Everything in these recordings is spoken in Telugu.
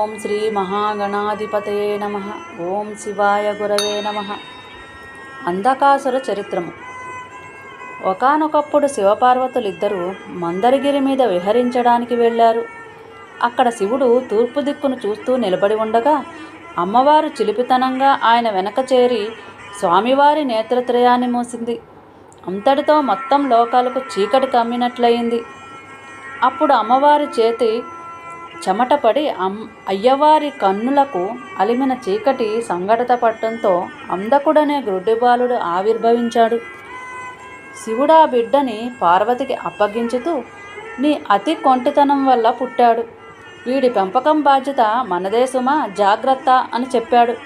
ఓం శ్రీ మహాగణాధిపతయే నమః. ఓం శివాయ గురవే నమః. అంధకాసుర చరిత్రము. ఒకానొకప్పుడు శివపార్వతులిద్దరూ మందరగిరి మీద విహరించడానికి వెళ్ళారు. అక్కడ శివుడు తూర్పు దిక్కును చూస్తూ నిలబడి ఉండగా అమ్మవారు చిలిపితనంగా ఆయన వెనక చేరి స్వామివారి నేత్రత్రయాన్ని మూసింది. అంతటితో మొత్తం లోకాలకు చీకటి కమ్మినట్లయింది. అప్పుడు అమ్మవారి చేతి చెమటపడి అయ్యవారి కన్నులకు అలిమిన చీకటి సంఘటత పట్టడంతో అంధకుడనే గ్రుడ్డిబాలుడు ఆవిర్భవించాడు. శివుడు ఆ బిడ్డని పార్వతికి అప్పగించుతూ, నీ అతి కొంటితనం వల్ల పుట్టాడు, వీడి పెంపకం బాధ్యత మనదే సుమా, జాగ్రత్త అని చెప్పాడు.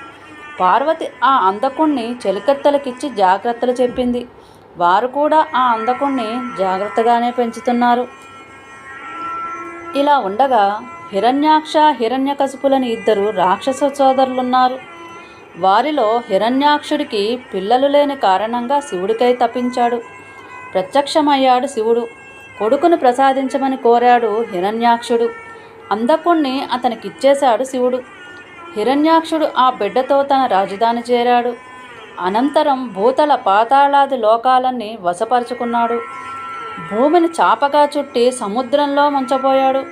పార్వతి ఆ అంధకుణ్ణి చెలికత్తెలకిచ్చి జాగ్రత్తలు చెప్పింది. వారు కూడా ఆ అంధకుణ్ణి జాగ్రత్తగానే పెంచుతున్నారు. ఇలా ఉండగా హిరణ్యాక్ష, హిరణ్యకశిపులని ఇద్దరు రాక్షస సోదరులున్నారు. వారిలో హిరణ్యాక్షుడికి పిల్లలు లేని కారణంగా శివుడికై తప్పించాడు. ప్రత్యక్షమయ్యాడు శివుడు. కొడుకును ప్రసాదించమని కోరాడు హిరణ్యాక్షుడు. అంధకుణ్ణి అతనికిచ్చేశాడు శివుడు. హిరణ్యాక్షుడు ఆ బిడ్డతో తన రాజధాని చేరాడు. అనంతరం భూతల పాతాళాది లోకాలన్నీ వశపరుచుకున్నాడు. భూమిని చాపగా చుట్టి సముద్రంలో ముంచబోయాడు.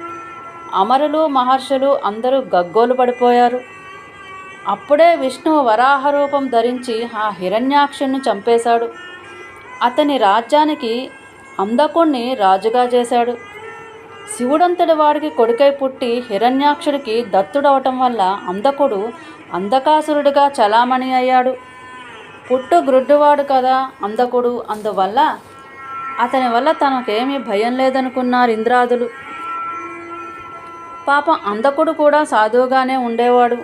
అమరులు, మహర్షులు అందరూ గగ్గోలు పడిపోయారు. అప్పుడే విష్ణువు వరాహ రూపం ధరించి ఆ హిరణ్యాక్షుణ్ణి చంపేశాడు. అతని రాజ్యానికి అంధకుణ్ణి రాజుగా చేశాడు. శివుడంతటి వాడికి కొడుకై పుట్టి హిరణ్యాక్షుడికి దత్తుడవటం వల్ల అంధకుడు అంధకాసురుడిగా చలామణి అయ్యాడు. పుట్టు గ్రుడ్డువాడు కదా అంధకుడు, అందువల్ల అతని వల్ల తనకేమీ భయం లేదనుకున్నారు ఇంద్రాదులు. పాపం అంధకుడు కూడా సాధువుగానే ఉండేవాడు.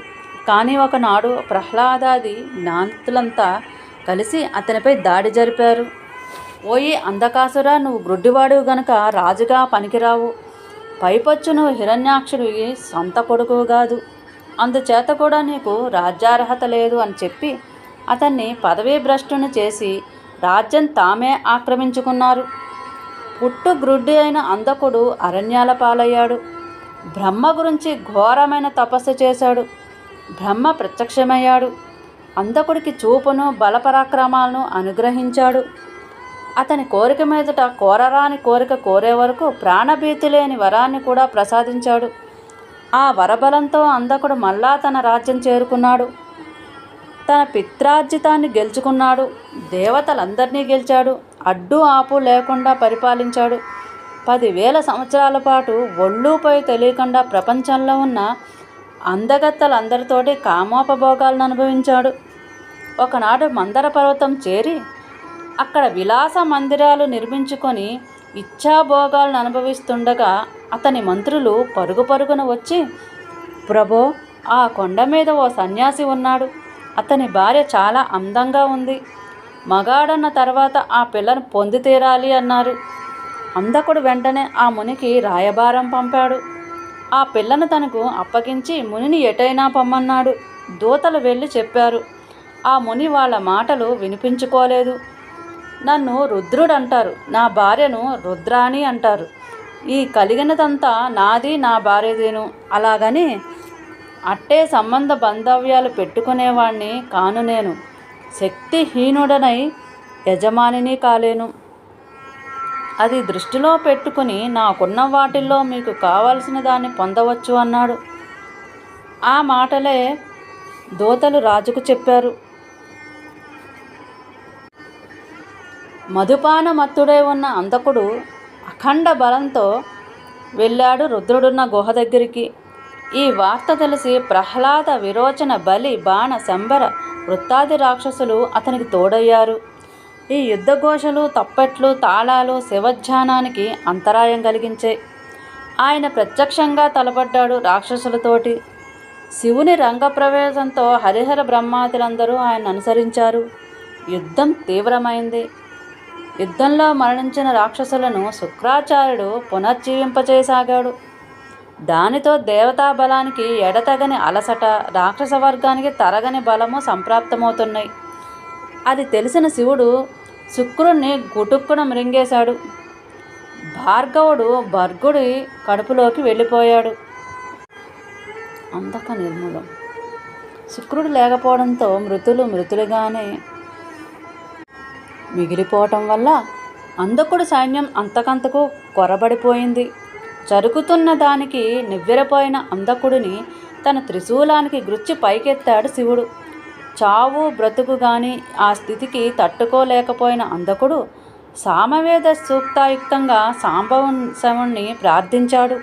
కానీ ఒకనాడు ప్రహ్లాదాది జ్ఞానులంతా కలిసి అతనిపై దాడి జరిపారు. ఓయి అంధకాసురా, నువ్వు గ్రుడ్డివాడు గనుక రాజుగా పనికిరావు. పైపచ్చు నువ్వు హిరణ్యాక్షుడికి సొంత కొడుకు కాదు, అందుచేత కూడా నీకు రాజ్యార్హత లేదు అని చెప్పి అతన్ని పదవీ భ్రష్టుని చేసి రాజ్యం తామే ఆక్రమించుకున్నారు. పుట్టు గ్రుడ్డి అయిన అంధకుడు అరణ్యాల పాలయ్యాడు. బ్రహ్మ గురించి ఘోరమైన తపస్సు చేశాడు. బ్రహ్మ ప్రత్యక్షమయ్యాడు. అంధకుడికి చూపును, బలపరాక్రమాలను అనుగ్రహించాడు. అతని కోరిక మీదట కోరరాని కోరిక కోరే వరకు ప్రాణభీతి లేని వరాన్ని కూడా ప్రసాదించాడు. ఆ వరబలంతో అంధకుడు మళ్ళా తన రాజ్యం చేరుకున్నాడు. తన పిత్రార్జితాన్ని గెలుచుకున్నాడు. దేవతలందరినీ గెలిచాడు. అడ్డు ఆపు లేకుండా పరిపాలించాడు. 10,000 సంవత్సరాల పాటు ఒళ్ళుపై తెలియకుండా ప్రపంచంలో ఉన్న అందగత్తలందరితోటి కామోపభోగాలను అనుభవించాడు. ఒకనాడు మందర పర్వతం చేరి అక్కడ విలాస మందిరాలు నిర్మించుకొని ఇచ్ఛాభోగాలను అనుభవిస్తుండగా అతని మంత్రులు పరుగు పరుగున వచ్చి, ప్రభో, ఆ కొండ మీద ఓ సన్యాసి ఉన్నాడు, అతని భార్య చాలా అందంగా ఉంది, మగాడన్న తర్వాత ఆ పిల్లను పొంది తీరాలి అన్నారు. అంధకుడు వెంటనే ఆ మునికి రాయబారం పంపాడు. ఆ పిల్లను తనకు అప్పగించి మునిని ఎటైనా పొమ్మన్నాడు. దూతలు వెళ్ళి చెప్పారు. ఆ ముని వాళ్ళ మాటలు వినిపించుకోలేదు. నన్ను రుద్రుడంటారు, నా భార్యను రుద్రాణి అంటారు. ఈ కలిగినదంతా నాది, నా భార్యదేను. అలాగని అట్టే సంబంధ బాంధవ్యాలు పెట్టుకునేవాణ్ణి కాను నేను. శక్తిహీనుడనై యజమానిని కాలేను. అది దృష్టిలో పెట్టుకుని నాకున్న వాటిల్లో మీకు కావలసిన దాన్ని పొందవచ్చు అన్నాడు. ఆ మాటలే దూతలు రాజుకు చెప్పారు. మధుపానమత్తుడై ఉన్న అంధకుడు అఖండ బలంతో వెళ్ళాడు రుద్రుడున్న గుహ దగ్గరికి. ఈ వార్త తెలిసి ప్రహ్లాద, విరోచన, బలి, బాణ, శంబర, వృత్తాది రాక్షసులు అతనికి తోడయ్యారు. ఈ యుద్ధఘోషలు, తప్పెట్లు, తాళాలు శివధ్యానానికి అంతరాయం కలిగించాయి. ఆయన ప్రత్యక్షంగా తలపడ్డాడు రాక్షసులతోటి. శివుని రంగప్రవేశంతో హరిహర బ్రహ్మాదులందరూ ఆయన అనుసరించారు. యుద్ధం తీవ్రమైంది. యుద్ధంలో మరణించిన రాక్షసులను శుక్రాచార్యుడు పునర్జీవింపచేసాగాడు. దానితో దేవతా బలానికి ఎడతగని అలసట, రాక్షస వర్గానికి తరగని బలము సంప్రాప్తమవుతున్నాయి. అది తెలిసిన శివుడు శుక్రుణ్ణి గుటుక్కున మృంగేశాడు. భార్గవుడు భర్గుడి కడుపులోకి వెళ్ళిపోయాడు. అందక నిర్మూలం. శుక్రుడు లేకపోవడంతో మృతులుగానే మిగిలిపోవటం వల్ల అంధకుడు సైన్యం అంతకంతకు కొరబడిపోయింది. జరుగుతున్న దానికి నివ్వెరపోయిన అంధకుడిని తన త్రిశూలానికి గ్రుచ్చి పైకెత్తాడు శివుడు. చావు బ్రతుకు గాని ఆ స్థితికి తట్టుకోలేకపోయిన అంధకుడు సామవేద సూక్తాయుక్తంగా శవుణ్ణి ప్రార్థించాడు.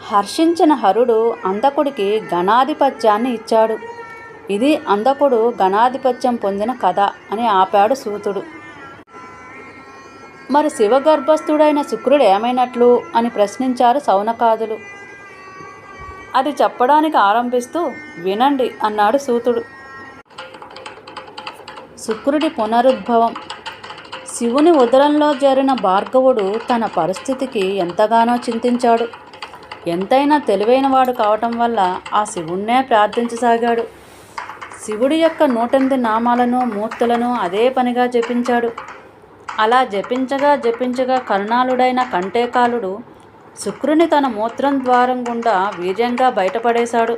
హర్షించిన హరుడు అంధకుడికి గణాధిపత్యాన్ని ఇచ్చాడు. ఇది అంధకుడు గణాధిపత్యం పొందిన కథ అని ఆపాడు సూతుడు. మరి శివగర్భస్థుడైన శుక్రుడు ఏమైనట్లు అని ప్రశ్నించారు శౌనకాదులు. అది చెప్పడానికి ఆరంభిస్తూ వినండి అన్నాడు సూతుడు. శుక్రుడి పునరుద్భవం. శివుని ఉదరంలో చేరిన భార్గవుడు తన పరిస్థితికి ఎంతగానో చింతించాడు. ఎంతైనా తెలివైనవాడు కావటం వల్ల ఆ శివుణ్ణే ప్రార్థించసాగాడు. శివుడి యొక్క 108 నామాలను మూర్తులను అదే పనిగా జపించాడు. అలా జపించగా కరుణాళుడైన కంటేకాలుడు శుక్రుని తన మూత్రం ద్వారం గుండా వీర్యంగా బయటపడేశాడు.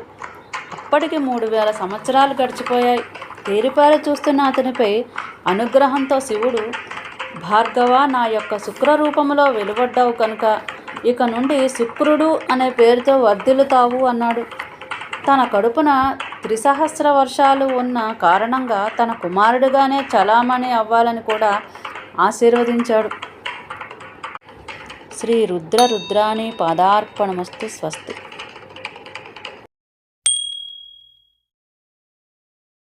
అప్పటికి 3000 సంవత్సరాలు గడిచిపోయాయి. తేరిపారి చూస్తున్న అతనిపై అనుగ్రహంతో శివుడు, భార్గవ, నా యొక్క శుక్ర రూపంలో వెలువడ్డావు కనుక ఇక నుండి శుక్రుడు అనే పేరుతో వర్ధిల్లుతావు అన్నాడు. తన కడుపున 3,000 వర్షాలు ఉన్న కారణంగా తన కుమారుడిగానే చలామణి అవ్వాలని కూడా ఆశీర్వదించాడు. శ్రీ రుద్రాణి పాదార్పణమస్తు. స్వస్తి.